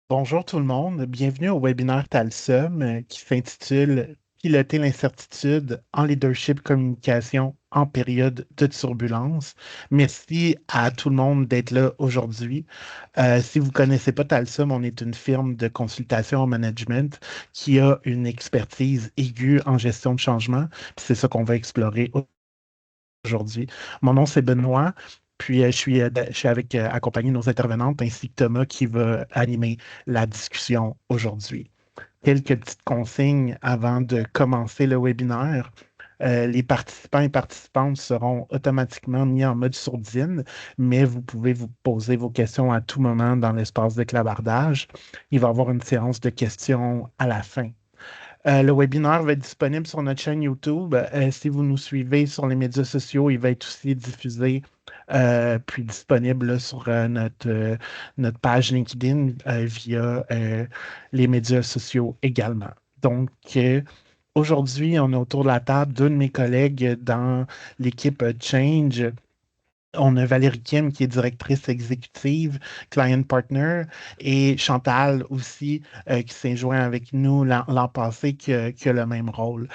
Bonjour tout le monde, bienvenue au webinaire Talsum qui s'intitule Piloter l'incertitude en leadership communication en période de turbulence. Merci à tout le monde d'être là aujourd'hui. Si vous ne connaissez pas Talsum, on est une firme de consultation en management qui a une expertise aiguë en gestion de changement. Puis c'est ça qu'on va explorer aujourd'hui. Mon nom, c'est Benoît. Puis, je suis accompagné de nos intervenantes ainsi que Thomas qui va animer la discussion aujourd'hui. Quelques petites consignes avant de commencer le webinaire. Les participants et participantes seront automatiquement mis en mode sourdine, mais vous pouvez vous poser vos questions à tout moment dans l'espace de clavardage. Il va y avoir une séance de questions à la fin. Le webinaire va être disponible sur notre chaîne YouTube. Si vous nous suivez sur les médias sociaux, il va être aussi diffusé puis disponible là, sur notre page LinkedIn via les médias sociaux également. Donc, aujourd'hui, on est autour de la table deux de mes collègues dans l'équipe Change. On a Valérie Kim, qui est directrice exécutive, client partner, et Chantal aussi, qui s'est joint avec nous l'an passé, qui a le même rôle.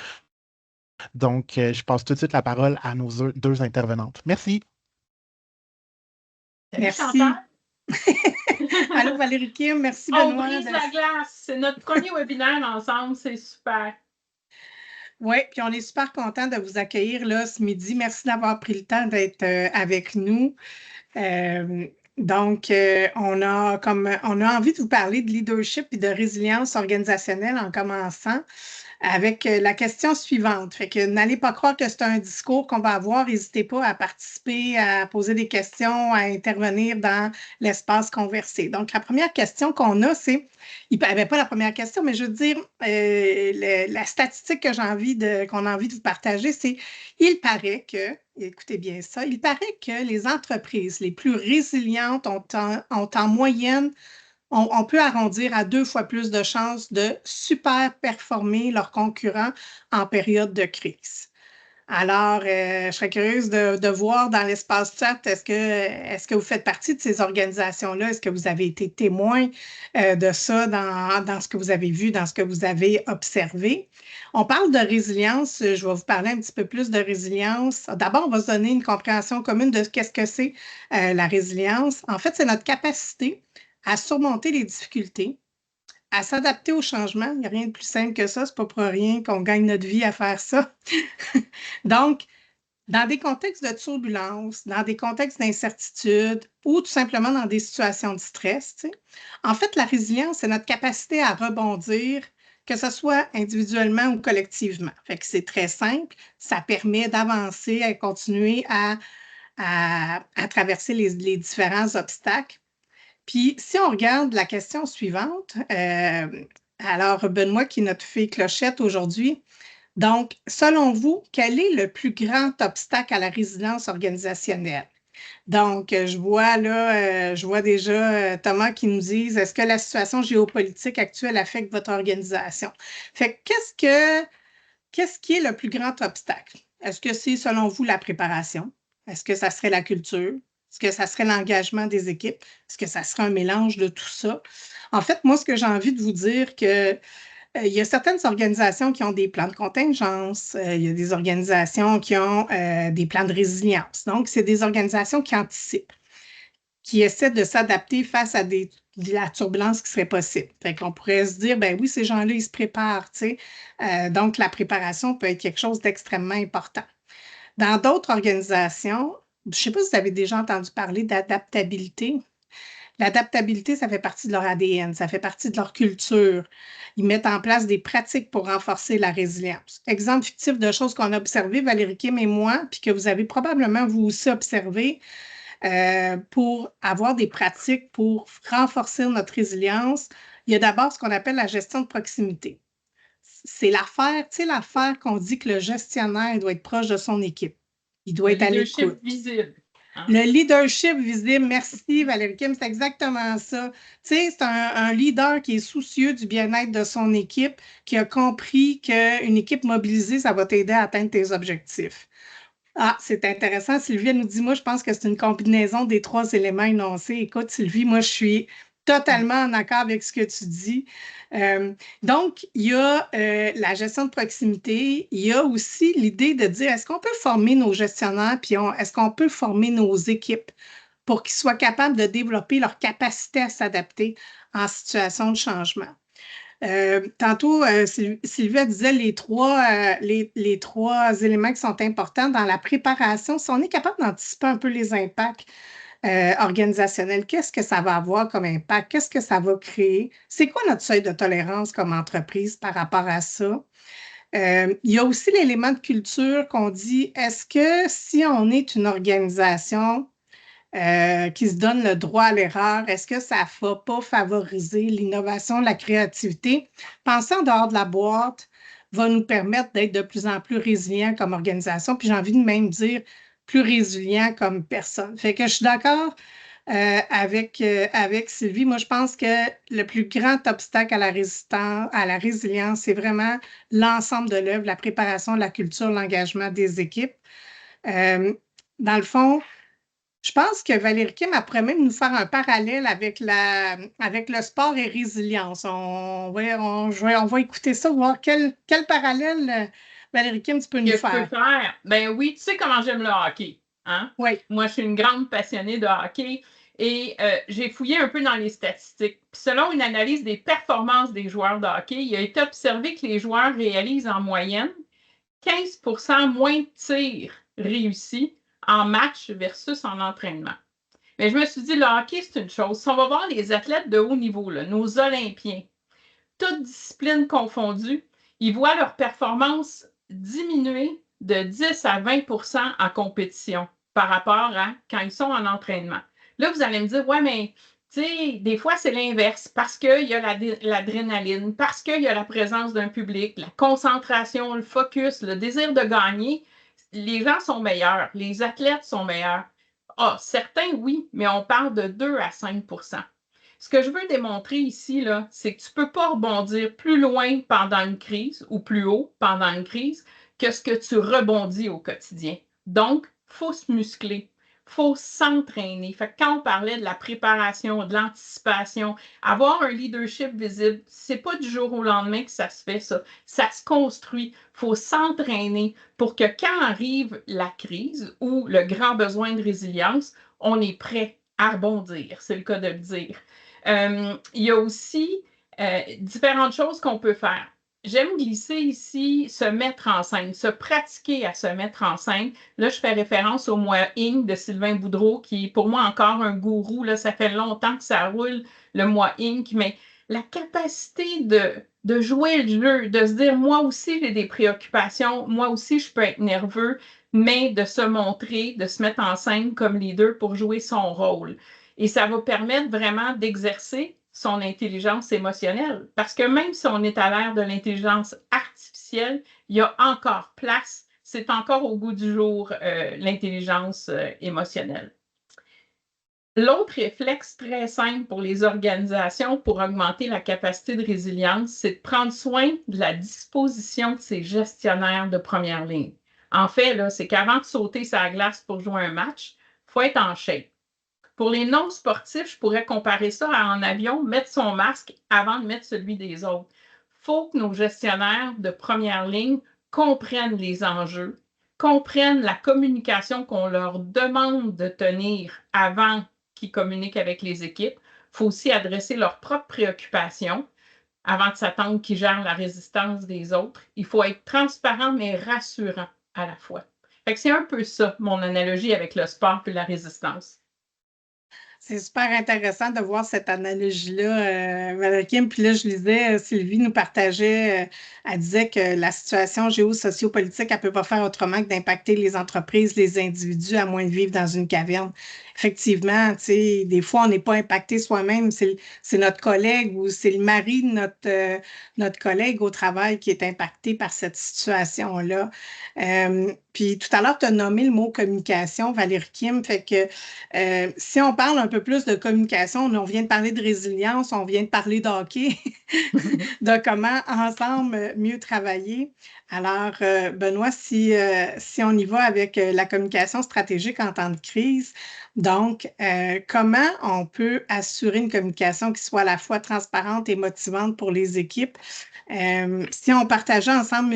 Donc, je passe tout de suite la parole à nos deux intervenantes. Merci. Salut, Merci. Chantal. Allô Valérie Kim, merci On Benoît. brise la glace. C'est notre premier webinaire ensemble, c'est super. Oui, puis on est super content de vous accueillir là ce midi. Merci d'avoir pris le temps d'être avec nous. Donc, on a envie de vous parler de leadership et de résilience organisationnelle en commençant avec la question suivante. Fait que n'allez pas croire que c'est un discours qu'on va avoir. N'hésitez pas à participer, à poser des questions, à intervenir dans l'espace conversé. Donc, la première question qu'on a, c'est, il n'y avait pas la première question, mais je veux dire, la statistique que qu'on a envie de vous partager, c'est, il paraît que, écoutez bien ça, il paraît que les entreprises les plus résilientes ont en moyenne on peut arrondir à 2 fois plus de chances de super performer leurs concurrents en période de crise. Alors, je serais curieuse de voir dans l'espace chat, est-ce que vous faites partie de ces organisations-là? Est-ce que vous avez été témoin de ça dans ce que vous avez vu, dans ce que vous avez observé? On parle de résilience. Je vais vous parler un petit peu plus de résilience. D'abord, on va se donner une compréhension commune de qu'est-ce que c'est la résilience. En fait, c'est notre capacité à surmonter les difficultés, à s'adapter au changement. Il n'y a rien de plus simple que ça. C'est pas pour rien qu'on gagne notre vie à faire ça. Donc, dans des contextes de turbulence, dans des contextes d'incertitude ou tout simplement dans des situations de stress, en fait, la résilience, c'est notre capacité à rebondir, que ce soit individuellement ou collectivement. Fait que c'est très simple. Ça permet d'avancer, à continuer à traverser les différents obstacles. Puis, si on regarde la question suivante, alors Benoît, qui est notre fille Clochette aujourd'hui, donc, selon vous, quel est le plus grand obstacle à la résilience organisationnelle? Donc, je vois déjà Thomas qui nous dit, est-ce que la situation géopolitique actuelle affecte votre organisation? Fait que qu'est-ce qui est le plus grand obstacle? Est-ce que c'est, selon vous, la préparation? Est-ce que ça serait la culture? Est-ce que ça serait l'engagement des équipes? Est-ce que ça serait un mélange de tout ça? En fait, moi, ce que j'ai envie de vous dire, que il y a certaines organisations qui ont des plans de contingence, il y a des organisations qui ont des plans de résilience. Donc, c'est des organisations qui anticipent, qui essaient de s'adapter face à la turbulence qui serait possible. Fait qu'on pourrait se dire, ben oui, ces gens-là, ils se préparent, tu sais. Donc, la préparation peut être quelque chose d'extrêmement important. Dans d'autres organisations, je ne sais pas si vous avez déjà entendu parler d'adaptabilité. L'adaptabilité, ça fait partie de leur ADN, ça fait partie de leur culture. Ils mettent en place des pratiques pour renforcer la résilience. Exemple fictif de choses qu'on a observées, Valérie Kim et moi, puis que vous avez probablement vous aussi observé, pour avoir des pratiques pour renforcer notre résilience. Il y a d'abord ce qu'on appelle la gestion de proximité. C'est l'affaire, tu sais, l'affaire qu'on dit que le gestionnaire doit être proche de son équipe. Il doit être à l'écoute. Visible. Le leadership visible, merci Valérie Kim, c'est exactement ça. Tu sais, c'est un leader qui est soucieux du bien-être de son équipe, qui a compris qu'une équipe mobilisée, ça va t'aider à atteindre tes objectifs. Ah, c'est intéressant. Sylvie, elle nous dit, moi, je pense que c'est une combinaison des trois éléments énoncés. Écoute, Sylvie, moi, je suis totalement en accord avec ce que tu dis. Donc, il y a la gestion de proximité. Il y a aussi l'idée de dire, est-ce qu'on peut former nos gestionnaires, puis est-ce qu'on peut former nos équipes pour qu'ils soient capables de développer leur capacité à s'adapter en situation de changement? Tantôt, Sylvia disait les trois éléments qui sont importants dans la préparation. Si on est capable d'anticiper un peu les impacts organisationnels, qu'est-ce que ça va avoir comme impact? Qu'est-ce que ça va créer? C'est quoi notre seuil de tolérance comme entreprise par rapport à ça? Il y a aussi l'élément de culture qu'on dit, est-ce que si on est une organisation qui se donne le droit à l'erreur, est-ce que ça ne va pas favoriser l'innovation, la créativité? Penser en dehors de la boîte va nous permettre d'être de plus en plus résilients comme organisation, puis j'ai envie de même dire plus résilients comme personne. Fait que je suis d'accord avec Sylvie. Moi, je pense que le plus grand obstacle à la résilience, c'est vraiment l'ensemble de l'œuvre, la préparation, la culture, l'engagement des équipes. Dans le fond, je pense que Valérie Kim pourrait même nous faire un parallèle avec le sport et résilience. On va écouter ça, voir quel parallèle, Valérie Kim, tu peux nous faire. Je peux faire? Ben oui, tu sais comment j'aime le hockey. Hein? Oui. Moi, je suis une grande passionnée de hockey et j'ai fouillé un peu dans les statistiques. Puis selon une analyse des performances des joueurs de hockey, il a été observé que les joueurs réalisent en moyenne 15% moins de tirs réussis en match versus en entraînement. Mais je me suis dit, le hockey, c'est une chose. Si on va voir les athlètes de haut niveau, là, nos Olympiens, toutes disciplines confondues, ils voient leur performance diminuer de 10 à 20% en compétition par rapport à quand ils sont en entraînement. Là, vous allez me dire, ouais, mais tu sais, des fois, c'est l'inverse, parce qu'il y a l'adrénaline, parce qu'il y a la présence d'un public, la concentration, le focus, le désir de gagner. Les gens sont meilleurs, les athlètes sont meilleurs. Ah, certains, oui, mais on parle de 2 à 5%. Ce que je veux démontrer ici, là, c'est que tu ne peux pas rebondir plus loin pendant une crise ou plus haut pendant une crise que ce que tu rebondis au quotidien. Donc, il faut se muscler, il faut s'entraîner. Fait que quand on parlait de la préparation, de l'anticipation, avoir un leadership visible, ce n'est pas du jour au lendemain que ça se fait, ça. Ça se construit. Il faut s'entraîner pour que quand arrive la crise ou le grand besoin de résilience, on est prêt à rebondir. C'est le cas de le dire. Il y a aussi différentes choses qu'on peut faire. J'aime glisser ici, se mettre en scène, se pratiquer à se mettre en scène. Là, je fais référence au mois Ing de Sylvain Boudreau, qui est pour moi encore un gourou. Là, ça fait longtemps que ça roule, le mois Ing, mais la capacité de jouer le jeu, de se dire, moi aussi, j'ai des préoccupations, moi aussi, je peux être nerveux, mais de se montrer, de se mettre en scène comme leader pour jouer son rôle. Et ça va permettre vraiment d'exercer son intelligence émotionnelle. Parce que même si on est à l'ère de l'intelligence artificielle, il y a encore place, c'est encore au goût du jour, l'intelligence émotionnelle. L'autre réflexe très simple pour les organisations pour augmenter la capacité de résilience, c'est de prendre soin de la disposition de ses gestionnaires de première ligne. En fait, là, c'est qu'avant de sauter sa glace pour jouer un match, il faut être en shape. Pour les non-sportifs, je pourrais comparer ça à en avion, mettre son masque avant de mettre celui des autres. Il faut que nos gestionnaires de première ligne comprennent les enjeux, comprennent la communication qu'on leur demande de tenir avant qu'ils communiquent avec les équipes. Il faut aussi adresser leurs propres préoccupations avant de s'attendre qu'ils gèrent la résistance des autres. Il faut être transparent mais rassurant à la fois. Fait que c'est un peu ça, mon analogie avec le sport et la résistance. C'est super intéressant de voir cette analogie-là, Valérie Kim. Puis là, je lisais, Sylvie nous partageait, elle disait que la situation géopolitique, elle ne peut pas faire autrement que d'impacter les entreprises, les individus, à moins de vivre dans une caverne. Effectivement, tu sais, des fois, on n'est pas impacté soi-même. C'est notre collègue ou c'est le mari de notre collègue au travail qui est impacté par cette situation-là. Puis tout à l'heure, tu as nommé le mot communication, Valérie Kim. Fait que si on parle un peu plus de communication, on vient de parler de résilience, on vient de parler de hockey. de comment ensemble mieux travailler. Alors, Benoît, si on y va avec la communication stratégique en temps de crise, donc, comment on peut assurer une communication qui soit à la fois transparente et motivante pour les équipes? Si on partageait ensemble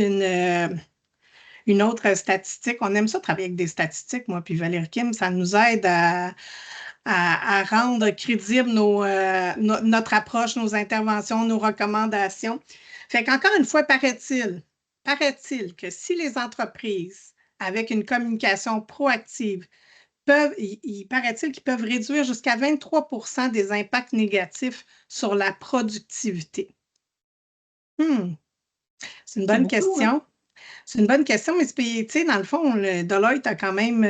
une autre statistique, on aime ça travailler avec des statistiques, moi puis Valérie Kim, ça nous aide à rendre crédible notre approche, nos interventions, nos recommandations. Fait qu'encore une fois, paraît-il que si les entreprises, avec une communication proactive, il paraît-il qu'ils peuvent réduire jusqu'à 23 des impacts négatifs sur la productivité. C'est une bonne question. C'est une bonne question, mais tu sais, dans le fond, le Deloitte a quand même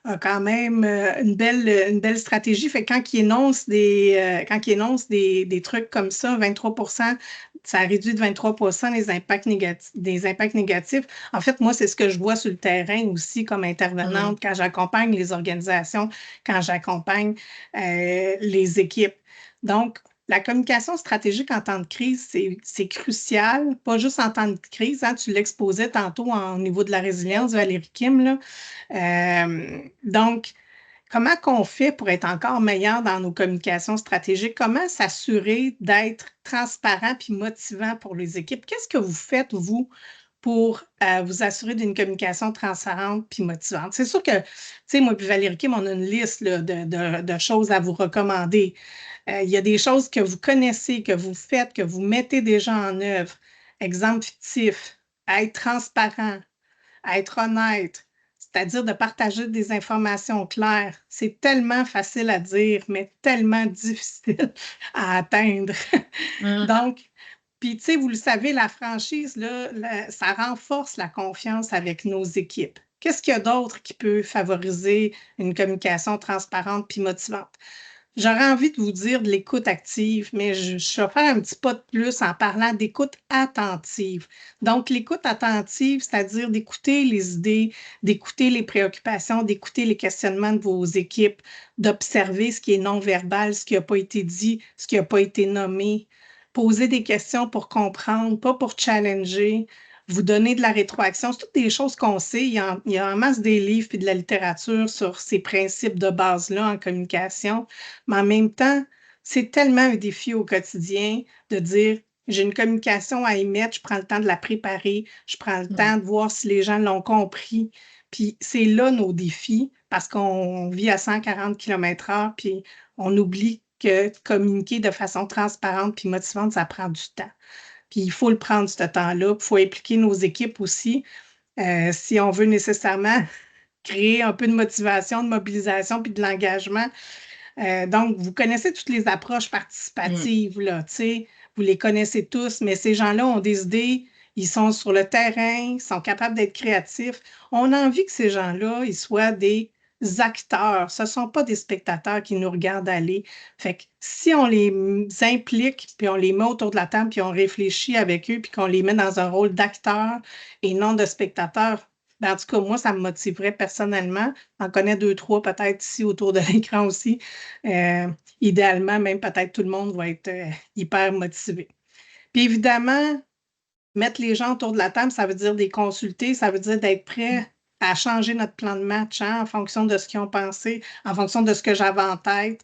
une belle stratégie. Fait que quand il énonce des trucs comme ça, 23 ça réduit de 23 des impacts négatifs. En fait, moi, c'est ce que je vois sur le terrain aussi comme intervenante quand j'accompagne les organisations, quand j'accompagne les équipes. Donc, la communication stratégique en temps de crise, c'est crucial, pas juste en temps de crise, hein, tu l'exposais tantôt au niveau de la résilience, Valérie Kim, là. Donc, comment qu'on fait pour être encore meilleur dans nos communications stratégiques? Comment s'assurer d'être transparent puis motivant pour les équipes? Qu'est-ce que vous faites, vous, pour vous assurer d'une communication transparente puis motivante? C'est sûr que, tu sais, moi puis Valérie Kim, on a une liste là, de choses à vous recommander. Il y a des choses que vous connaissez, que vous faites, que vous mettez déjà en œuvre. Exemple fictif, être transparent, être honnête, c'est-à-dire de partager des informations claires. C'est tellement facile à dire, mais tellement difficile à atteindre. Donc, puis, tu sais, vous le savez, la franchise, là, ça renforce la confiance avec nos équipes. Qu'est-ce qu'il y a d'autre qui peut favoriser une communication transparente puis motivante? J'aurais envie de vous dire de l'écoute active, mais je vais faire un petit pas de plus en parlant d'écoute attentive. Donc, l'écoute attentive, c'est-à-dire d'écouter les idées, d'écouter les préoccupations, d'écouter les questionnements de vos équipes, d'observer ce qui est non-verbal, ce qui n'a pas été dit, ce qui n'a pas été nommé, poser des questions pour comprendre, pas pour challenger, vous donner de la rétroaction. C'est toutes des choses qu'on sait. Il y a en masse des livres et de la littérature sur ces principes de base-là en communication. Mais en même temps, c'est tellement un défi au quotidien de dire j'ai une communication à émettre, je prends le temps de la préparer, je prends le temps de voir si les gens l'ont compris. Puis c'est là nos défis parce qu'on vit à 140 km/h, puis on oublie que communiquer de façon transparente puis motivante, ça prend du temps. Puis il faut le prendre, ce temps-là. Il faut impliquer nos équipes aussi. Si on veut nécessairement créer un peu de motivation, de mobilisation puis de l'engagement. Donc, vous connaissez toutes les approches participatives, là, tu sais, vous les connaissez tous, mais ces gens-là ont des idées, ils sont sur le terrain, ils sont capables d'être créatifs. On a envie que ces gens-là, ils soient des acteurs. Ce ne sont pas des spectateurs qui nous regardent aller. Fait que si on les implique, puis on les met autour de la table, puis on réfléchit avec eux, puis qu'on les met dans un rôle d'acteurs et non de spectateurs, ben, en tout cas, moi, ça me motiverait personnellement. J'en connais 2, 3 peut-être ici autour de l'écran aussi. Idéalement, même peut-être tout le monde va être hyper motivé. Puis évidemment, mettre les gens autour de la table, ça veut dire les consulter, ça veut dire d'être prêt à changer notre plan de match en fonction de ce qu'ils ont pensé, en fonction de ce que j'avais en tête.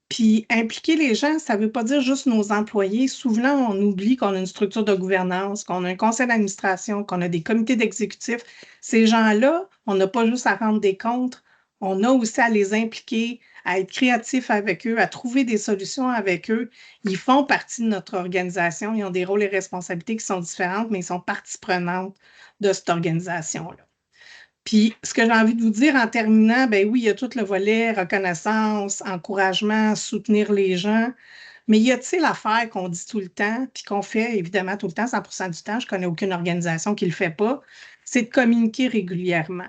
Puis impliquer les gens, ça ne veut pas dire juste nos employés. Souvent, on oublie qu'on a une structure de gouvernance, qu'on a un conseil d'administration, qu'on a des comités d'exécutifs. Ces gens-là, on n'a pas juste à rendre des comptes, on a aussi à les impliquer, à être créatifs avec eux, à trouver des solutions avec eux. Ils font partie de notre organisation, ils ont des rôles et responsabilités qui sont différentes, mais ils sont partie prenante de cette organisation-là. Puis, ce que j'ai envie de vous dire en terminant, ben oui, il y a tout le volet reconnaissance, encouragement, soutenir les gens, mais il y a, tu sais, l'affaire qu'on dit tout le temps, puis qu'on fait évidemment tout le temps, 100% du temps, je ne connais aucune organisation qui ne le fait pas, c'est de communiquer régulièrement.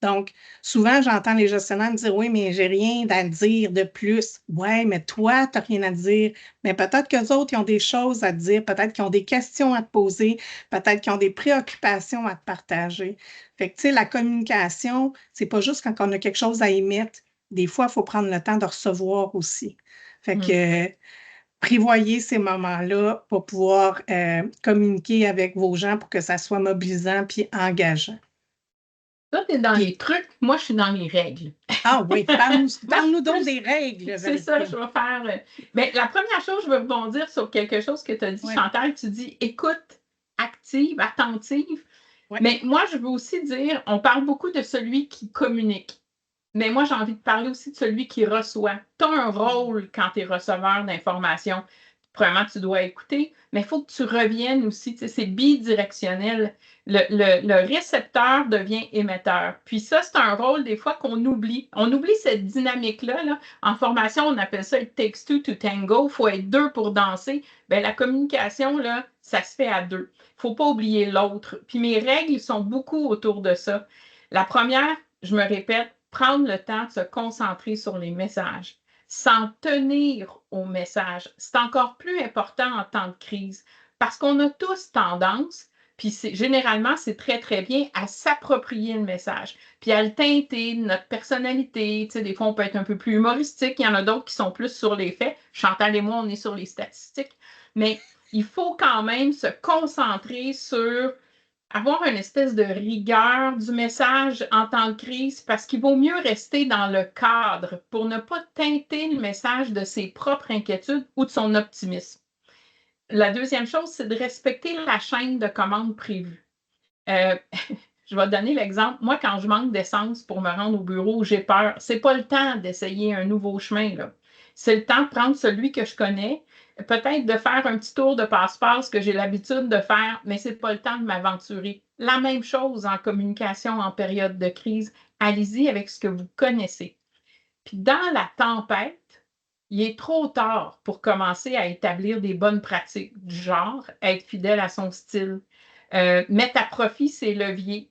Donc, souvent, j'entends les gestionnaires me dire oui, mais j'ai rien à dire de plus. Ouais, mais toi, tu n'as rien à dire. Mais peut-être qu'eux autres, ils ont des choses à te dire, peut-être qu'ils ont des questions à te poser, peut-être qu'ils ont des préoccupations à te partager. Fait que, tu sais, la communication, c'est pas juste quand on a quelque chose à émettre. Des fois, il faut prendre le temps de recevoir aussi. Fait que prévoyez ces moments-là pour pouvoir communiquer avec vos gens pour que ça soit mobilisant puis engageant. Toi, tu es dans les trucs, moi, je suis dans les règles. Ah oui, parle-nous donc des règles. C'est ça, je vais faire. Mais la première chose, je veux rebondir sur quelque chose que tu as dit, Chantal. Tu dis écoute active, attentive. Ouais. Mais moi, je veux aussi dire, on parle beaucoup de celui qui communique. Mais moi, j'ai envie de parler aussi de celui qui reçoit. Tu as un rôle quand tu es receveur d'informations. Premièrement, tu dois écouter, mais il faut que tu reviennes aussi. C'est bidirectionnel. Le récepteur devient émetteur. Puis ça, c'est un rôle des fois qu'on oublie. On oublie cette dynamique-là. Là. En formation, on appelle ça « it takes two to tango ». Il faut être deux pour danser. Bien, la communication, là, ça se fait à deux. Il ne faut pas oublier l'autre. Puis mes règles sont beaucoup autour de ça. La première, je me répète, prendre le temps de se concentrer sur les messages, s'en tenir aux messages. C'est encore plus important en temps de crise parce qu'on a tous tendance, puis généralement, c'est très, très bien à s'approprier le message, puis à le teinter de notre personnalité. Tu sais, des fois, on peut être un peu plus humoristique. Il y en a d'autres qui sont plus sur les faits. Chantal et moi, on est sur les statistiques. Mais il faut quand même se concentrer sur avoir une espèce de rigueur du message en temps de crise parce qu'il vaut mieux rester dans le cadre pour ne pas teinter le message de ses propres inquiétudes ou de son optimisme. La deuxième chose, c'est de respecter la chaîne de commande prévue. Je vais te donner l'exemple. Moi, quand je manque d'essence pour me rendre au bureau, j'ai peur. C'est pas le temps d'essayer un nouveau chemin, là. C'est le temps de prendre celui que je connais, peut-être de faire un petit tour de passe-passe que j'ai l'habitude de faire, mais c'est pas le temps de m'aventurer. La même chose en communication en période de crise. Allez-y avec ce que vous connaissez. Puis dans la tempête, il est trop tard pour commencer à établir des bonnes pratiques du genre être fidèle à son style, mettre à profit ses leviers,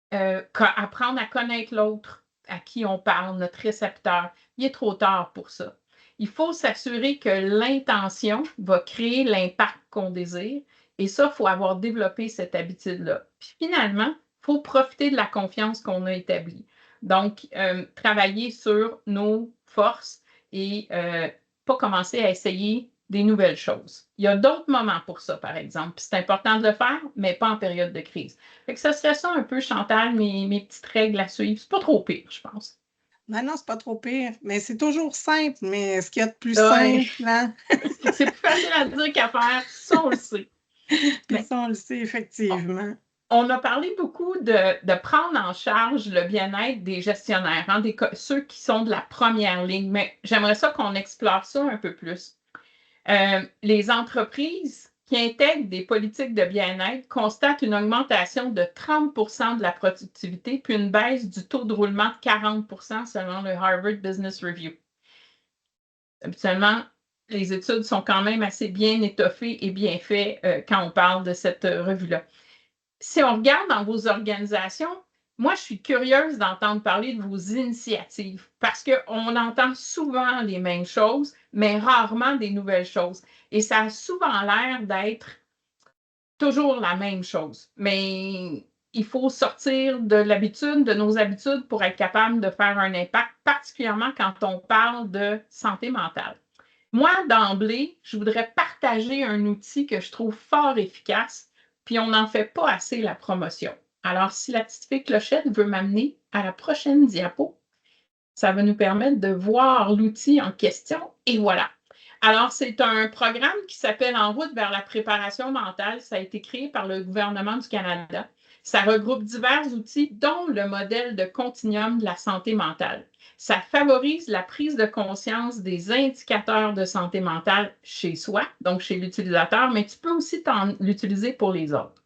apprendre à connaître l'autre à qui on parle, notre récepteur. Il est trop tard pour ça. Il faut s'assurer que l'intention va créer l'impact qu'on désire. Et ça, il faut avoir développé cette habitude-là. Puis finalement, il faut profiter de la confiance qu'on a établie. Donc, travailler sur nos forces et pas commencer à essayer des nouvelles choses. Il y a d'autres moments pour ça, par exemple. Puis c'est important de le faire, mais pas en période de crise. Fait que ça serait ça un peu, Chantal, mes petites règles à suivre. C'est pas trop pire, je pense. Non, c'est pas trop pire. Mais c'est toujours simple. Mais ce qu'il y a de plus simple, là. C'est plus facile à dire qu'à faire. Ça, on le sait. Mais ça, on le sait, effectivement. On a parlé beaucoup de prendre en charge le bien-être des gestionnaires, hein, ceux qui sont de la première ligne. Mais j'aimerais ça qu'on explore ça un peu plus. Les entreprises qui intègrent des politiques de bien-être constatent une augmentation de 30 de la productivité, puis une baisse du taux de roulement de 40 selon le Harvard Business Review. Habituellement, les études sont quand même assez bien étoffées et bien faites quand on parle de cette revue-là. Si on regarde dans vos organisations, moi, je suis curieuse d'entendre parler de vos initiatives parce qu'on entend souvent les mêmes choses, mais rarement des nouvelles choses. Et ça a souvent l'air d'être toujours la même chose. Mais il faut sortir de l'habitude, de nos habitudes pour être capable de faire un impact, particulièrement quand on parle de santé mentale. Moi, d'emblée, je voudrais partager un outil que je trouve fort efficace, puis on n'en fait pas assez la promotion. Alors, si la petite fée Clochette veut m'amener à la prochaine diapo, ça va nous permettre de voir l'outil en question. Et voilà. Alors, c'est un programme qui s'appelle En route vers la préparation mentale. Ça a été créé par le gouvernement du Canada. Ça regroupe divers outils, dont le modèle de continuum de la santé mentale. Ça favorise la prise de conscience des indicateurs de santé mentale chez soi, donc chez l'utilisateur, mais tu peux aussi l'utiliser pour les autres.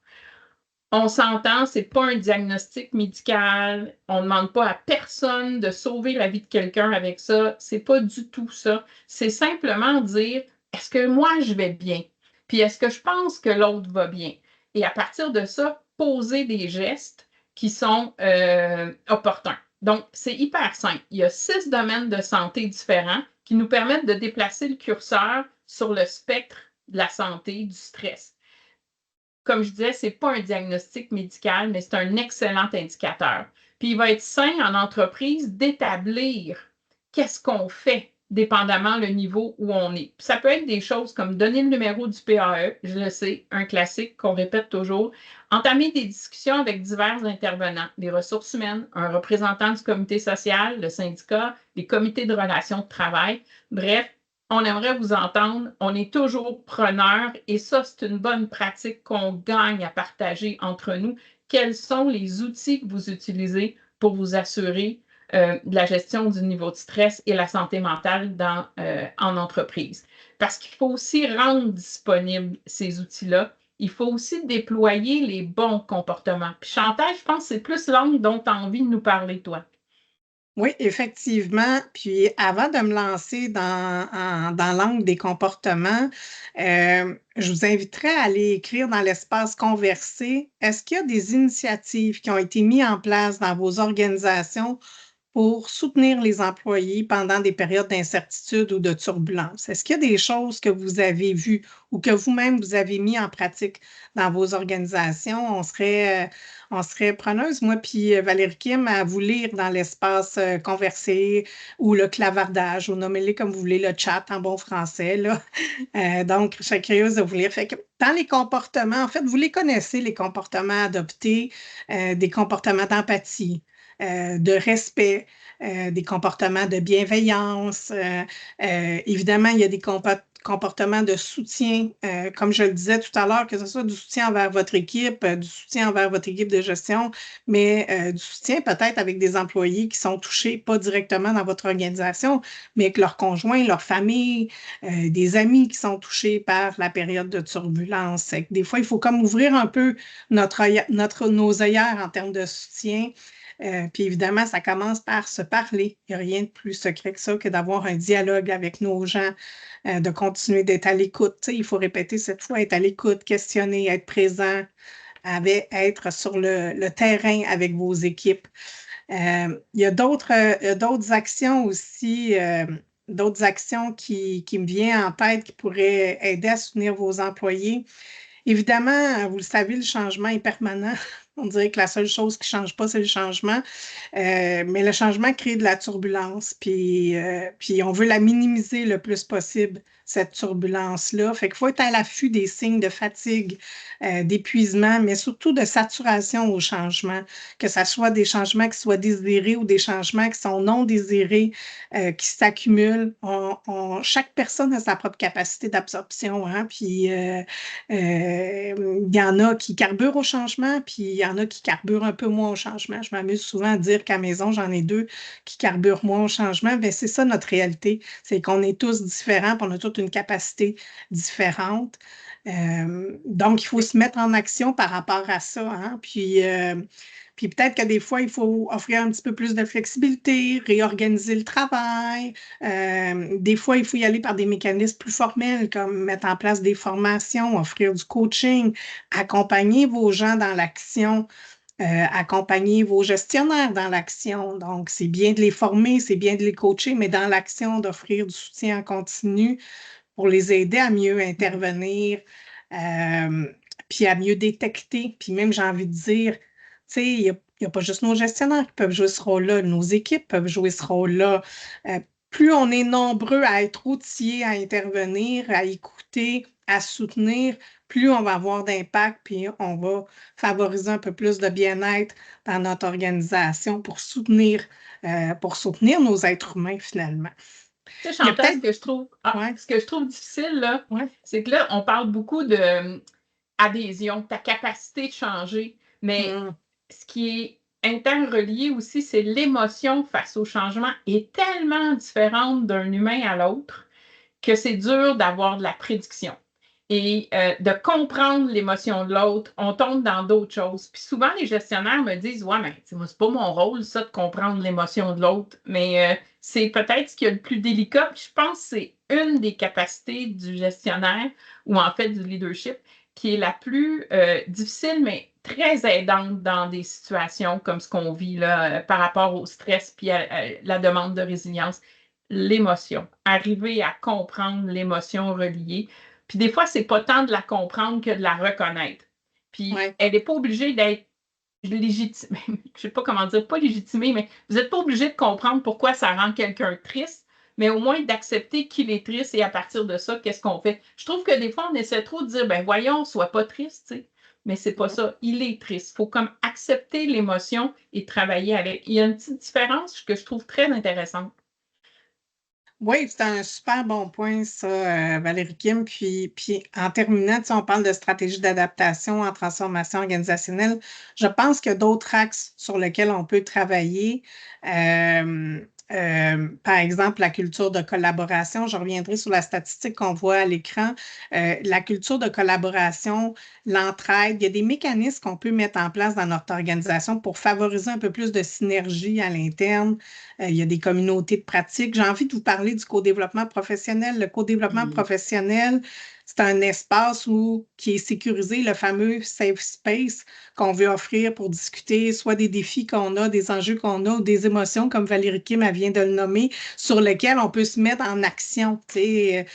On s'entend, ce n'est pas un diagnostic médical. On ne demande pas à personne de sauver la vie de quelqu'un avec ça. Ce n'est pas du tout ça. C'est simplement dire, est-ce que moi, je vais bien? Puis est-ce que je pense que l'autre va bien? Et à partir de ça, poser des gestes qui sont opportuns. Donc, c'est hyper simple. Il y a 6 domaines de santé différents qui nous permettent de déplacer le curseur sur le spectre de la santé, du stress. Comme je disais, ce n'est pas un diagnostic médical, mais c'est un excellent indicateur. Puis il va être sain en entreprise d'établir qu'est-ce qu'on fait dépendamment le niveau où on est. Puis ça peut être des choses comme donner le numéro du PAE, je le sais, un classique qu'on répète toujours, entamer des discussions avec divers intervenants, les ressources humaines, un représentant du comité social, le syndicat, les comités de relations de travail. Bref, on aimerait vous entendre, on est toujours preneurs et ça, c'est une bonne pratique qu'on gagne à partager entre nous. Quels sont les outils que vous utilisez pour vous assurer de la gestion du niveau de stress et la santé mentale en entreprise? Parce qu'il faut aussi rendre disponibles ces outils-là. Il faut aussi déployer les bons comportements. Puis Chantal, je pense que c'est plus l'angle dont tu as envie de nous parler, toi. Oui, effectivement. Puis avant de me lancer dans l'angle des comportements, je vous inviterais à aller écrire dans l'espace conversé. Est-ce qu'il y a des initiatives qui ont été mises en place dans vos organisations pour soutenir les employés pendant des périodes d'incertitude ou de turbulence? Est-ce qu'il y a des choses que vous avez vues ou que vous-même vous avez mis en pratique dans vos organisations? On serait preneuse, moi puis Valérie Kim, à vous lire dans l'espace conversé ou le clavardage, ou nommez-les comme vous voulez, le chat en bon français, là. Donc, je serais curieuse de vous lire. Fait que dans les comportements, en fait, vous les connaissez, les comportements adoptés, des comportements d'empathie, de respect, des comportements de bienveillance. Évidemment, il y a des comportements de soutien, comme je le disais tout à l'heure, que ce soit du soutien envers votre équipe, du soutien envers votre équipe de gestion, mais du soutien peut-être avec des employés qui sont touchés, pas directement dans votre organisation, mais avec leurs conjoints, leur famille, des amis qui sont touchés par la période de turbulence. Des fois, il faut comme ouvrir un peu nos œillères en termes de soutien. Puis évidemment, ça commence par se parler. Il n'y a rien de plus secret que ça que d'avoir un dialogue avec nos gens, de continuer d'être à l'écoute. Tu sais, il faut répéter cette fois, être à l'écoute, questionner, être présent, être sur le terrain avec vos équipes. Il y a d'autres actions aussi, d'autres actions qui me viennent en tête qui pourraient aider à soutenir vos employés. Évidemment, vous le savez, le changement est permanent. On dirait que la seule chose qui ne change pas, c'est le changement. Mais le changement crée de la turbulence, puis on veut la minimiser le plus possible, cette turbulence-là. Fait qu'il faut être à l'affût des signes de fatigue, d'épuisement, mais surtout de saturation au changement, que ce soit des changements qui soient désirés ou des changements qui sont non désirés, qui s'accumulent. Chaque personne a sa propre capacité d'absorption, hein, puis il y en a qui carburent au changement, puis il y en a qui carburent un peu moins au changement. Je m'amuse souvent à dire qu'à la maison, j'en ai 2 qui carburent moins au changement. Bien, c'est ça notre réalité, c'est qu'on est tous différents, puis on a toute une capacité différente. Donc, il faut se mettre en action par rapport à ça, hein? Puis peut-être que des fois, il faut offrir un petit peu plus de flexibilité, réorganiser le travail. Des fois, il faut y aller par des mécanismes plus formels, comme mettre en place des formations, offrir du coaching, accompagner vos gens dans l'action, accompagner vos gestionnaires dans l'action. Donc, c'est bien de les former, c'est bien de les coacher, mais dans l'action, d'offrir du soutien en continu pour les aider à mieux intervenir, puis à mieux détecter. Puis même, j'ai envie de dire, tu sais, il n'y a pas juste nos gestionnaires qui peuvent jouer ce rôle-là, nos équipes peuvent jouer ce rôle-là. Plus on est nombreux à être outillés à intervenir, à écouter, à soutenir, plus on va avoir d'impact, puis on va favoriser un peu plus de bien-être dans notre organisation pour soutenir nos êtres humains, finalement. Tu sais, Chantal, ce que je trouve difficile, là, c'est que là, on parle beaucoup d'adhésion, ta capacité de changer, mais ce qui est interrelié aussi, c'est l'émotion face au changement est tellement différente d'un humain à l'autre que c'est dur d'avoir de la prédiction. Et de comprendre l'émotion de l'autre, on tombe dans d'autres choses. Puis souvent, les gestionnaires me disent « Ouais, mais c'est pas mon rôle, ça, de comprendre l'émotion de l'autre. » Mais c'est peut-être ce qui est le plus délicat. Puis je pense que c'est une des capacités du gestionnaire, ou en fait du leadership, qui est la plus difficile, mais très aidante dans des situations comme ce qu'on vit là, par rapport au stress puis à la demande de résilience. L'émotion. Arriver à comprendre l'émotion reliée. Puis des fois, c'est pas tant de la comprendre que de la reconnaître. Puis elle n'est pas obligée d'être légitimée, je sais pas comment dire, pas légitimée, mais vous n'êtes pas obligé de comprendre pourquoi ça rend quelqu'un triste, mais au moins d'accepter qu'il est triste et à partir de ça, qu'est-ce qu'on fait? Je trouve que des fois, on essaie trop de dire, ben voyons, sois pas triste, tu sais. Mais c'est pas ça. Il est triste. Il faut comme accepter l'émotion et travailler avec. Il y a une petite différence que je trouve très intéressante. Oui, c'est un super bon point, ça, Valérie Kim. Puis en terminant, tu sais, on parle de stratégie d'adaptation en transformation organisationnelle. Je pense qu'il y a d'autres axes sur lesquels on peut travailler. Euh, Par exemple, la culture de collaboration. Je reviendrai sur la statistique qu'on voit à l'écran. La culture de collaboration, l'entraide, il y a des mécanismes qu'on peut mettre en place dans notre organisation pour favoriser un peu plus de synergie à l'interne. Il y a des communautés de pratique. J'ai envie de vous parler du co-développement professionnel. Le co-développement professionnel, c'est un espace qui est sécurisé, le fameux safe space qu'on veut offrir pour discuter soit des défis qu'on a, des enjeux qu'on a ou des émotions, comme Valérie Kim vient de le nommer, sur lesquelles on peut se mettre en action. C'est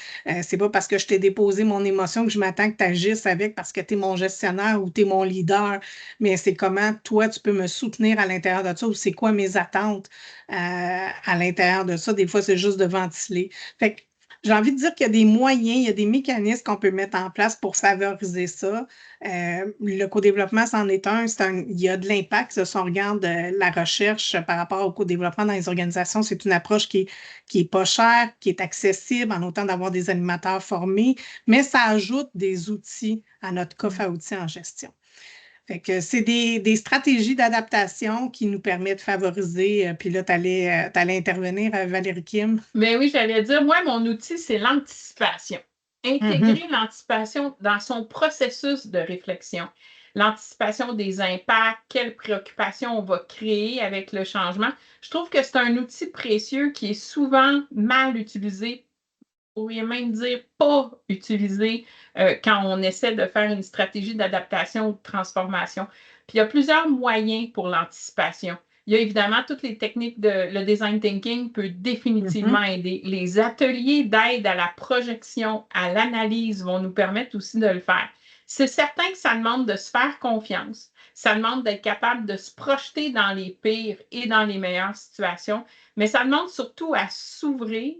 pas parce que je t'ai déposé mon émotion que je m'attends que tu agisses avec parce que tu es mon gestionnaire ou tu es mon leader, mais c'est comment toi, tu peux me soutenir à l'intérieur de ça ou c'est quoi mes attentes à l'intérieur de ça. Des fois, c'est juste de ventiler. Fait que j'ai envie de dire qu'il y a des moyens, il y a des mécanismes qu'on peut mettre en place pour favoriser ça. Le co-développement, c'en est un. Il y a de l'impact. Si on regarde la recherche par rapport au co-développement dans les organisations, c'est une approche qui est pas chère, qui est accessible en autant d'avoir des animateurs formés, mais ça ajoute des outils à notre coffre à outils en gestion. Fait que c'est des stratégies d'adaptation qui nous permettent de favoriser. Puis là, tu allais intervenir, Valérie Kim. Ben oui, j'allais dire, moi, mon outil, c'est l'anticipation. Intégrer l'anticipation dans son processus de réflexion. L'anticipation des impacts, quelles préoccupations on va créer avec le changement. Je trouve que c'est un outil précieux qui est souvent mal utilisé, on pourrait même dire pas utilisé quand on essaie de faire une stratégie d'adaptation ou de transformation. Puis il y a plusieurs moyens pour l'anticipation. Il y a évidemment toutes les techniques le design thinking peut définitivement aider. Les ateliers d'aide à la projection, à l'analyse vont nous permettre aussi de le faire. C'est certain que ça demande de se faire confiance. Ça demande d'être capable de se projeter dans les pires et dans les meilleures situations, mais ça demande surtout à s'ouvrir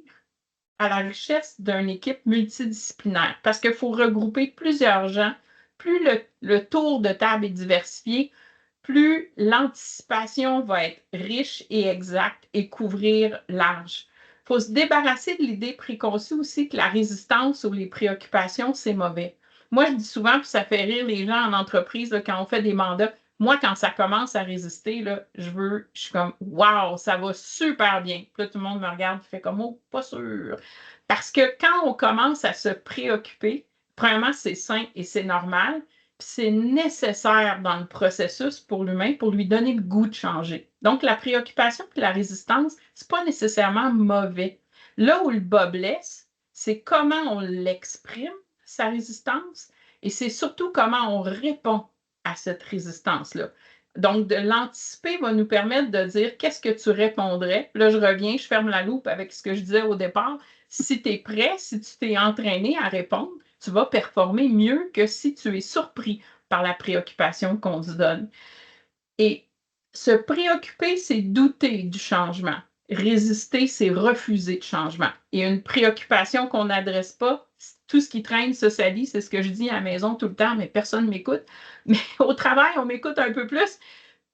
à la richesse d'une équipe multidisciplinaire parce qu'il faut regrouper plusieurs gens. Plus le tour de table est diversifié, plus l'anticipation va être riche et exacte et couvrir large. Il faut se débarrasser de l'idée préconçue aussi que la résistance ou les préoccupations, c'est mauvais. Moi, je dis souvent, puis ça fait rire les gens en entreprise là, quand on fait des mandats, moi, quand ça commence à résister, là, je suis comme waouh, ça va super bien. Puis là, tout le monde me regarde et fait comme oh, pas sûr. Parce que quand on commence à se préoccuper, premièrement, c'est sain et c'est normal, puis c'est nécessaire dans le processus pour l'humain pour lui donner le goût de changer. Donc, la préoccupation et la résistance, c'est pas nécessairement mauvais. Là où le bas blesse, c'est comment on l'exprime, sa résistance, et c'est surtout comment on répond à cette résistance-là. Donc, de l'anticiper va nous permettre de dire qu'est-ce que tu répondrais. Là, je reviens, je ferme la loupe avec ce que je disais au départ. Si tu es prêt, si tu t'es entraîné à répondre, tu vas performer mieux que si tu es surpris par la préoccupation qu'on te donne. Et se préoccuper, c'est douter du changement. Résister, c'est refuser le changement. Et une préoccupation qu'on n'adresse pas, tout ce qui traîne se salit, c'est ce que je dis à la maison tout le temps, mais personne ne m'écoute. Mais au travail, on m'écoute un peu plus.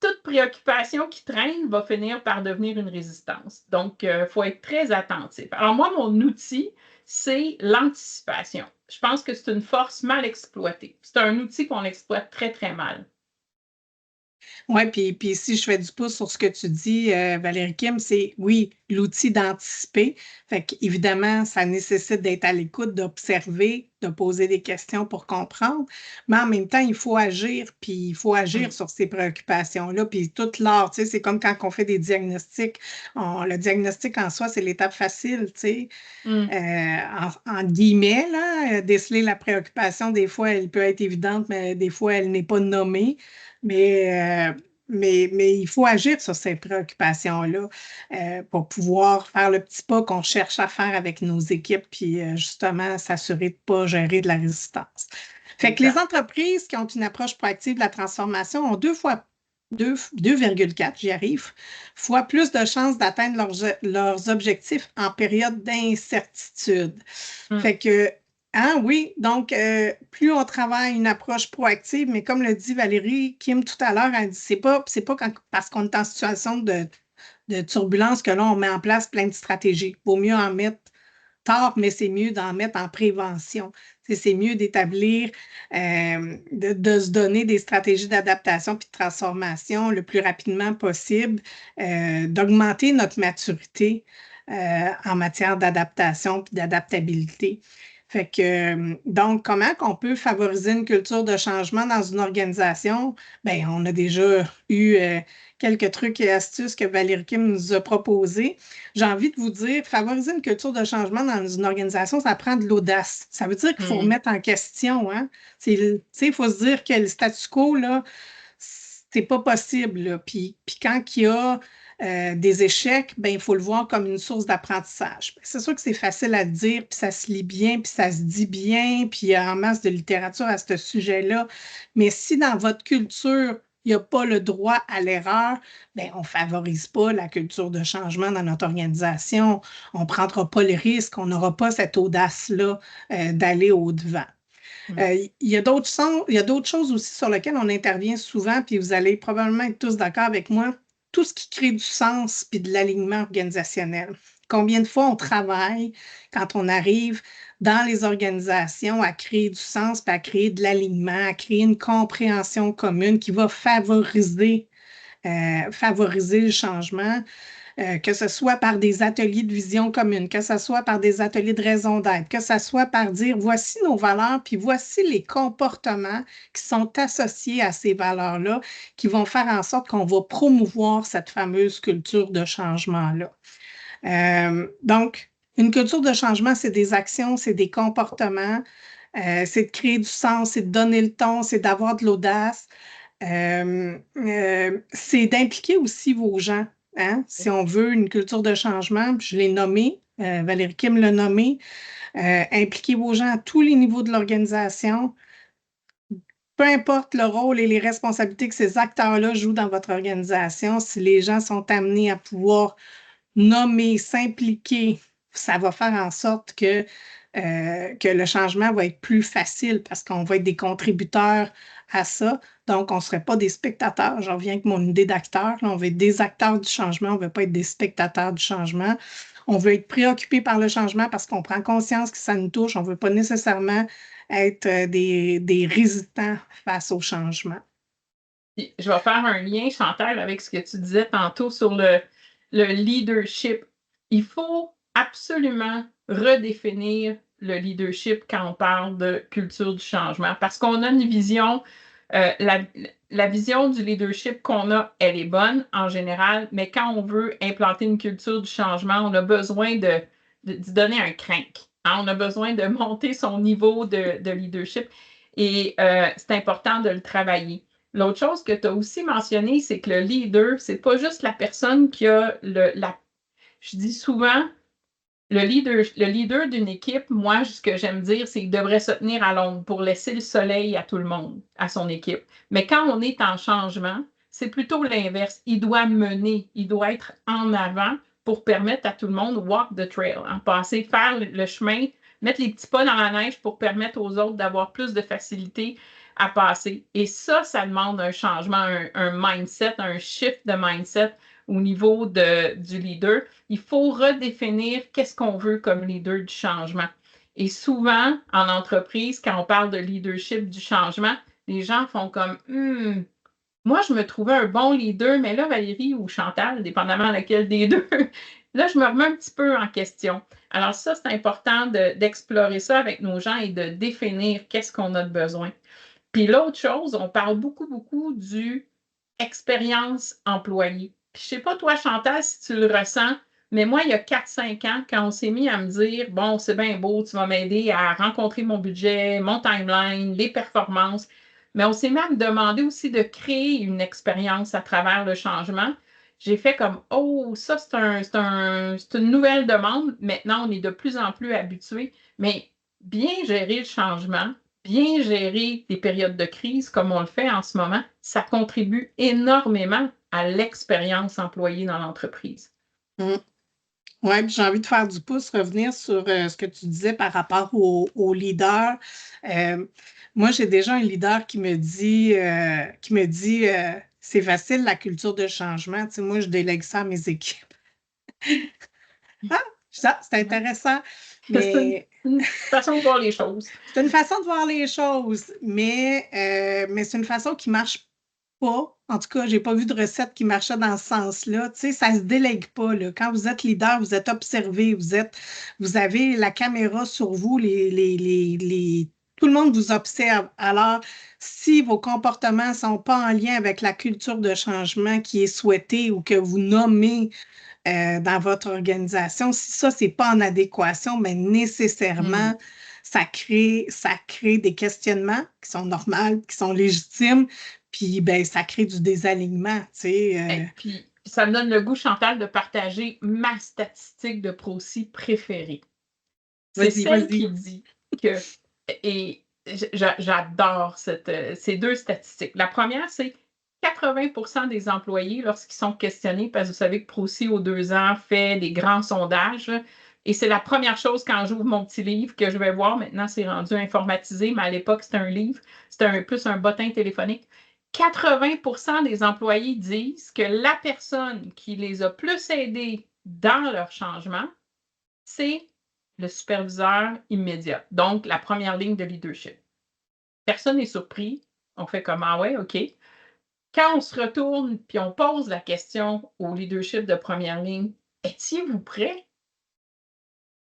Toute préoccupation qui traîne va finir par devenir une résistance. Donc, il faut être très attentif. Alors, moi, mon outil, c'est l'anticipation. Je pense que c'est une force mal exploitée. C'est un outil qu'on exploite très, très mal. Oui, puis si je fais du pouce sur ce que tu dis, Valérie Kim, c'est oui, l'outil d'anticiper. Fait qu'évidemment, ça nécessite d'être à l'écoute, d'observer, de poser des questions pour comprendre. Mais en même temps, il faut agir, puis il faut agir sur ces préoccupations-là. Puis toute l'art, tu sais, c'est comme quand on fait des diagnostics. Le diagnostic en soi, c'est l'étape facile, tu sais. En guillemets, là, déceler la préoccupation, des fois, elle peut être évidente, mais des fois, elle n'est pas nommée. Mais il faut agir sur ces préoccupations-là pour pouvoir faire le petit pas qu'on cherche à faire avec nos équipes, puis justement s'assurer de ne pas gérer de la résistance. Fait que les entreprises qui ont une approche proactive de la transformation ont deux fois 2,4, j'y arrive, fois plus de chances d'atteindre leurs objectifs en période d'incertitude. Fait que, oui, donc plus on travaille une approche proactive, mais comme le dit Valérie Kim tout à l'heure, elle dit c'est pas parce qu'on est en situation de turbulence que là, on met en place plein de stratégies. Il vaut mieux en mettre tard, mais c'est mieux d'en mettre en prévention. C'est mieux d'établir, de se donner des stratégies d'adaptation puis de transformation le plus rapidement possible, d'augmenter notre maturité en matière d'adaptation puis d'adaptabilité. Fait que, donc, comment qu'on peut favoriser une culture de changement dans une organisation? Bien, on a déjà eu quelques trucs et astuces que Valérie Kim nous a proposés. J'ai envie de vous dire, favoriser une culture de changement dans une organisation, ça prend de l'audace. Ça veut dire qu'il faut remettre en question, hein? Il faut se dire que le statu quo, là, c'est pas possible, là. Puis quand il y a des échecs, ben, il faut le voir comme une source d'apprentissage. C'est sûr que c'est facile à dire, puis ça se lit bien, puis ça se dit bien, puis il y a en masse de littérature à ce sujet-là. Mais si dans votre culture, il n'y a pas le droit à l'erreur, bien, on ne favorise pas la culture de changement dans notre organisation. On ne prendra pas les risques, on n'aura pas cette audace-là d'aller au-devant. Il y a d'autres choses aussi sur lesquelles on intervient souvent, puis vous allez probablement être tous d'accord avec moi, tout ce qui crée du sens puis de l'alignement organisationnel. Combien de fois on travaille quand on arrive dans les organisations à créer du sens, puis à créer de l'alignement, à créer une compréhension commune qui va favoriser le changement. Que ce soit par des ateliers de vision commune, que ce soit par des ateliers de raison d'être, que ce soit par dire voici nos valeurs, puis voici les comportements qui sont associés à ces valeurs-là, qui vont faire en sorte qu'on va promouvoir cette fameuse culture de changement-là. Donc, une culture de changement, c'est des actions, c'est des comportements, c'est de créer du sens, c'est de donner le ton, c'est d'avoir de l'audace, c'est d'impliquer aussi vos gens. Hein? Si on veut une culture de changement, je l'ai nommé, Valérie Kim l'a nommé, impliquez vos gens à tous les niveaux de l'organisation, peu importe le rôle et les responsabilités que ces acteurs-là jouent dans votre organisation, si les gens sont amenés à pouvoir nommer, s'impliquer, ça va faire en sorte que le changement va être plus facile parce qu'on va être des contributeurs à ça. Donc, on ne serait pas des spectateurs. J'en reviens avec mon idée d'acteur. On veut être des acteurs du changement. On ne veut pas être des spectateurs du changement. On veut être préoccupé par le changement parce qu'on prend conscience que ça nous touche. On ne veut pas nécessairement être des résistants face au changement. Je vais faire un lien, Chantal, avec ce que tu disais tantôt sur le leadership. Il faut absolument redéfinir le leadership quand on parle de culture du changement parce qu'on a une vision, la vision du leadership qu'on a, elle est bonne en général, mais quand on veut implanter une culture du changement, on a besoin de donner un crank. Hein? On a besoin de monter son niveau de leadership et c'est important de le travailler. L'autre chose que tu as aussi mentionné, c'est que le leader, c'est pas juste la personne qui a je dis souvent, le leader d'une équipe, moi, ce que j'aime dire, c'est qu'il devrait se tenir à l'ombre pour laisser le soleil à tout le monde, à son équipe. Mais quand on est en changement, c'est plutôt l'inverse. Il doit mener, il doit être en avant pour permettre à tout le monde walk the trail, hein, passer, faire le chemin, mettre les petits pas dans la neige pour permettre aux autres d'avoir plus de facilité à passer. Et ça demande un changement, un mindset, un shift de mindset au niveau du leader. Il faut redéfinir qu'est-ce qu'on veut comme leader du changement. Et souvent, en entreprise, quand on parle de leadership du changement, les gens font comme moi, je me trouvais un bon leader, mais là, Valérie ou Chantal, dépendamment laquelle des deux, là, je me remets un petit peu en question. Alors ça, c'est important d'explorer ça avec nos gens et de définir qu'est-ce qu'on a de besoin. Puis l'autre chose, on parle beaucoup du expérience employée. Puis, je ne sais pas toi, Chantal, si tu le ressens, mais moi, il y a 4-5 ans, quand on s'est mis à me dire, bon, c'est bien beau, tu vas m'aider à rencontrer mon budget, mon timeline, les performances, mais on s'est mis à me demander aussi de créer une expérience à travers le changement. J'ai fait comme, oh, ça, c'est une nouvelle demande. Maintenant, on est de plus en plus habitués, mais bien gérer le changement, bien gérer des périodes de crise comme on le fait en ce moment, ça contribue énormément à l'expérience employée dans l'entreprise. Oui, puis j'ai envie de faire du pouce, revenir sur ce que tu disais par rapport aux leaders. Moi, j'ai déjà un leader qui me dit c'est facile la culture de changement. Tu sais, moi, je délègue ça à mes équipes. Ah, ça, c'est intéressant. C'est une façon de voir les choses. C'est une façon de voir les choses, mais c'est une façon qui marche pas. En tout cas, j'ai pas vu de recette qui marchait dans ce sens-là. Tu sais, ça se délègue pas, là. Quand vous êtes leader, vous êtes observé, vous avez la caméra sur vous, tout le monde vous observe. Alors, si vos comportements sont pas en lien avec la culture de changement qui est souhaitée ou que vous nommez dans votre organisation, si ça, c'est pas en adéquation, mais nécessairement, ça crée des questionnements qui sont normaux, qui sont légitimes, puis ben, ça crée du désalignement. Tu sais, Puis ça me donne le goût, Chantal, de partager ma statistique de Procy préférée. C'est celle qui dit que, et j'adore ces deux statistiques. La première, c'est 80% des employés, lorsqu'ils sont questionnés, parce que vous savez que Procy, aux 2 ans, fait des grands sondages, et c'est la première chose quand j'ouvre mon petit livre que je vais voir. Maintenant, c'est rendu informatisé, mais à l'époque, c'était un livre, c'était plus un bottin téléphonique. 80% des employés disent que la personne qui les a plus aidés dans leur changement, c'est le superviseur immédiat, donc la première ligne de leadership. Personne n'est surpris. On fait comme ah ouais, OK. Quand on se retourne puis on pose la question au leadership de première ligne, étiez-vous prêt?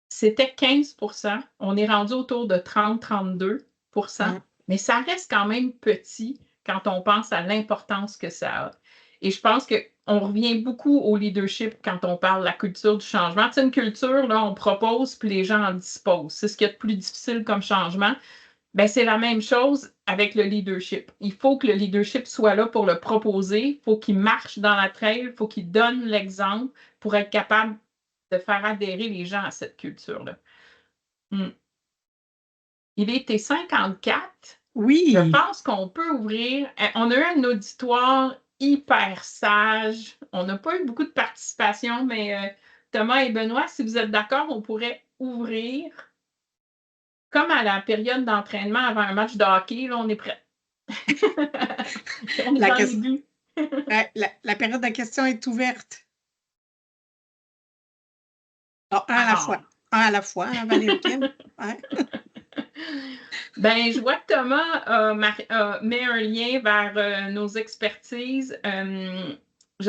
C'était 15%. On est rendu autour de 30-32%, mais ça reste quand même petit quand on pense à l'importance que ça a. Et je pense qu'on revient beaucoup au leadership quand on parle de la culture du changement. C'est une culture, là, on propose puis les gens en disposent. C'est ce qui est le plus difficile comme changement. Ben, c'est la même chose avec le leadership. Il faut que le leadership soit là pour le proposer, il faut qu'il marche dans la trail, il faut qu'il donne l'exemple pour être capable de faire adhérer les gens à cette culture-là. Il était 54. Oui. Je pense qu'on peut ouvrir. On a eu un auditoire hyper sage. On n'a pas eu beaucoup de participation, mais Thomas et Benoît, si vous êtes d'accord, on pourrait ouvrir. Comme à la période d'entraînement avant un match de hockey, là, on est prêt. On est dans les buts. La période de questions est ouverte. Oh, un à la fois. Un à la fois, hein, Valérie-Kim? Ouais. Ben, je vois que Thomas met un lien vers nos expertises. Je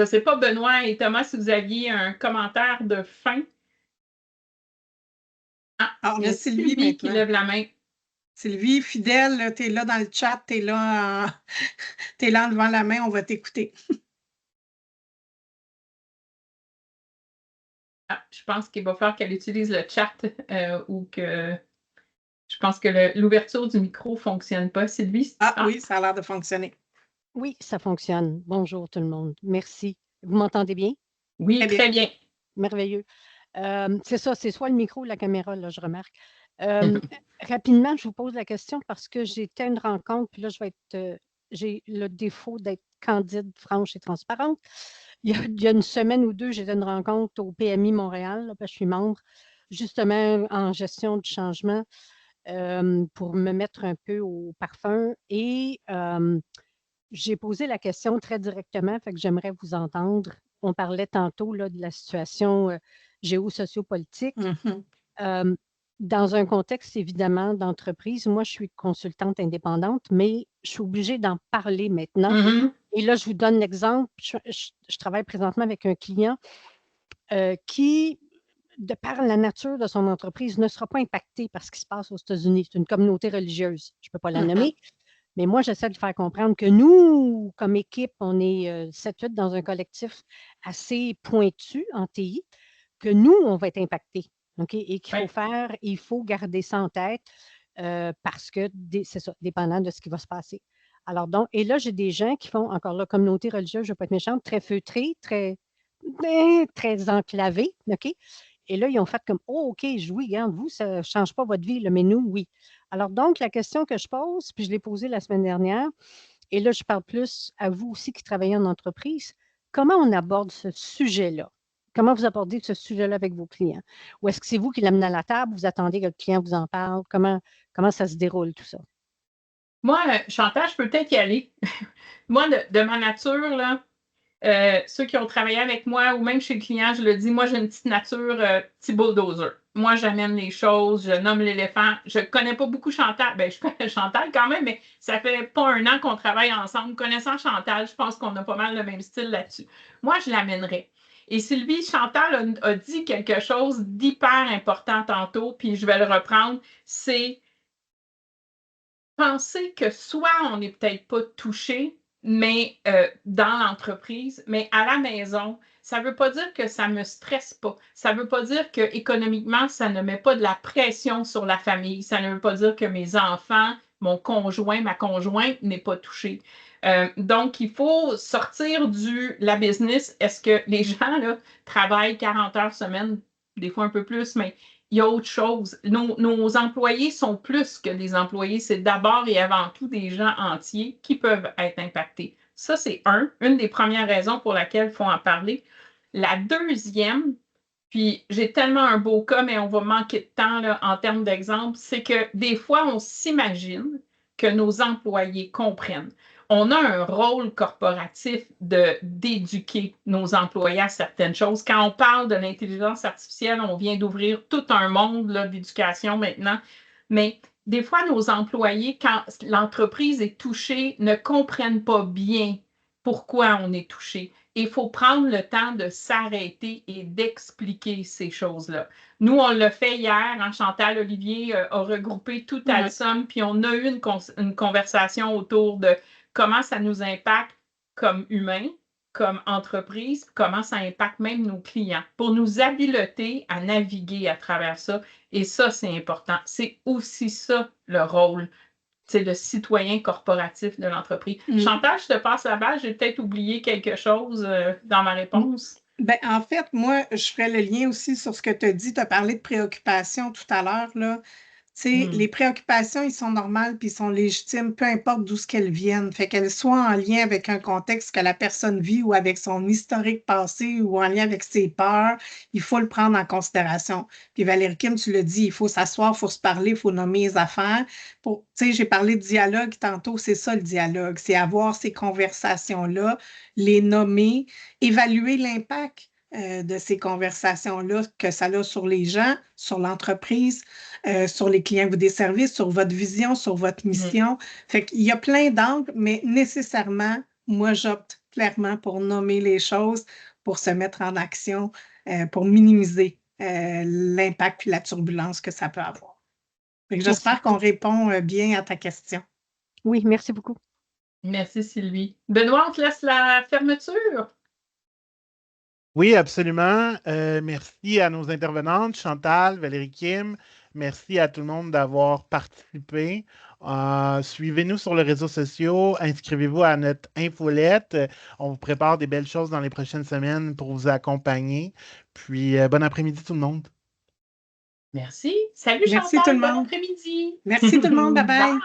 ne sais pas, Benoît et Thomas, si vous aviez un commentaire de fin. Ah, il y a Sylvie qui lève la main. Sylvie, fidèle, tu es là dans le chat, tu es là en levant la main, on va t'écouter. Ah, je pense qu'il va falloir qu'elle utilise le chat ou que... Je pense que l'ouverture du micro ne fonctionne pas. Sylvie? Oui, ça a l'air de fonctionner. Oui, ça fonctionne. Bonjour tout le monde. Merci. Vous m'entendez bien? Oui, très bien. Merveilleux. C'est ça, c'est soit le micro ou la caméra, là, je remarque. Rapidement, je vous pose la question parce que j'étais à une rencontre, puis là, j'ai le défaut d'être candide, franche et transparente. Il y a une semaine ou deux, j'étais à une rencontre au PMI Montréal, là, parce que je suis membre, justement en gestion du changement, pour me mettre un peu au parfum. Et j'ai posé la question très directement, fait que j'aimerais vous entendre. On parlait tantôt là, de la situation géosociopolitique. Dans un contexte, évidemment, d'entreprise, moi, je suis consultante indépendante, mais je suis obligée d'en parler maintenant. Et là, je vous donne l'exemple. Je travaille présentement avec un client qui, de par la nature de son entreprise, ne sera pas impacté par ce qui se passe aux États-Unis. C'est une communauté religieuse. Je ne peux pas la nommer. Mais moi, j'essaie de faire comprendre que nous, comme équipe, on est 7-8 dans un collectif assez pointu en TI, que nous, on va être impactés. Okay? Et qu'il il faut garder ça en tête parce que c'est ça, dépendant de ce qui va se passer. Alors donc, et là, j'ai des gens qui font, encore là, communauté religieuse, je ne veux pas être méchante, très feutrée, très enclavée, OK? Et là, ils ont fait comme, oh, OK, oui, regarde, vous, ça ne change pas votre vie, mais nous, oui. Alors donc, la question que je pose, puis je l'ai posée la semaine dernière, et là, je parle plus à vous aussi qui travaillez en entreprise, comment on aborde ce sujet-là? Comment vous abordez ce sujet-là avec vos clients? Ou est-ce que c'est vous qui l'amenez à la table, vous attendez que le client vous en parle? Comment ça se déroule tout ça? Moi, Chantal, je peux peut-être y aller. Moi, de ma nature, là, ceux qui ont travaillé avec moi ou même chez le client, je le dis, moi, j'ai une petite nature petit bulldozer. Moi, j'amène les choses, je nomme l'éléphant. Je ne connais pas beaucoup Chantal. Ben, je connais Chantal quand même, mais ça fait pas un an qu'on travaille ensemble. Connaissant Chantal, je pense qu'on a pas mal le même style là-dessus. Moi, je l'amènerais. Et Sylvie, Chantal a dit quelque chose d'hyper important tantôt, puis je vais le reprendre, c'est penser que soit on n'est peut-être pas touché, mais dans l'entreprise, mais à la maison, ça ne veut pas dire que ça ne me stresse pas. Ça ne veut pas dire que économiquement, ça ne met pas de la pression sur la famille. Ça ne veut pas dire que mes enfants, mon conjoint, ma conjointe n'est pas touchée. Donc, il faut sortir la business. Est-ce que les gens là, travaillent 40 heures semaine, des fois un peu plus, mais il y a autre chose. Nos employés sont plus que des employés. C'est d'abord et avant tout des gens entiers qui peuvent être impactés. Ça, c'est une des premières raisons pour laquelle il faut en parler. La deuxième, puis j'ai tellement un beau cas, mais on va manquer de temps là, en termes d'exemple, c'est que des fois, on s'imagine que nos employés comprennent. On a un rôle corporatif d'éduquer nos employés à certaines choses. Quand on parle de l'intelligence artificielle, on vient d'ouvrir tout un monde d'éducation maintenant. Mais des fois, nos employés, quand l'entreprise est touchée, ne comprennent pas bien pourquoi on est touché. Il faut prendre le temps de s'arrêter et d'expliquer ces choses-là. Nous, on l'a fait hier, hein, Chantal Olivier a regroupé tout Alstom, puis on a eu une conversation autour de comment ça nous impacte comme humains, comme entreprise, comment ça impacte même nos clients, pour nous habiliter à naviguer à travers ça. Et ça, c'est important. C'est aussi ça le rôle, c'est le citoyen corporatif de l'entreprise. Chantal, je te passe la balle, j'ai peut-être oublié quelque chose dans ma réponse. Ben, en fait, moi, je ferais le lien aussi sur ce que tu as dit. Tu as parlé de préoccupations tout à l'heure, là. Les préoccupations, ils sont normales puis ils sont légitimes, peu importe d'où qu'elles viennent. Fait qu'elles soient en lien avec un contexte que la personne vit ou avec son historique passé ou en lien avec ses peurs, il faut le prendre en considération. Puis Valérie Kim, tu l'as dit, il faut s'asseoir, il faut se parler, il faut nommer les affaires. J'ai parlé de dialogue tantôt, c'est ça le dialogue, c'est avoir ces conversations-là, les nommer, évaluer l'impact de ces conversations-là que ça a sur les gens, sur l'entreprise, sur les clients que vous desservez, sur votre vision, sur votre mission. Fait qu'il y a plein d'angles, mais nécessairement, moi, j'opte clairement pour nommer les choses, pour se mettre en action, pour minimiser l'impact et la turbulence que ça peut avoir. J'espère qu'on répond bien à ta question. Oui, merci beaucoup. Merci, Sylvie. Benoît, on te laisse la fermeture. Oui, absolument. Merci à nos intervenantes, Chantal, Valérie Kim. Merci à tout le monde d'avoir participé. Suivez-nous sur les réseaux sociaux. Inscrivez-vous à notre infolette. On vous prépare des belles choses dans les prochaines semaines pour vous accompagner. Puis, bon après-midi tout le monde. Merci. Salut, Merci Chantal. tout le Bon monde. après-midi. Merci tout le monde. Bye-bye. Bye.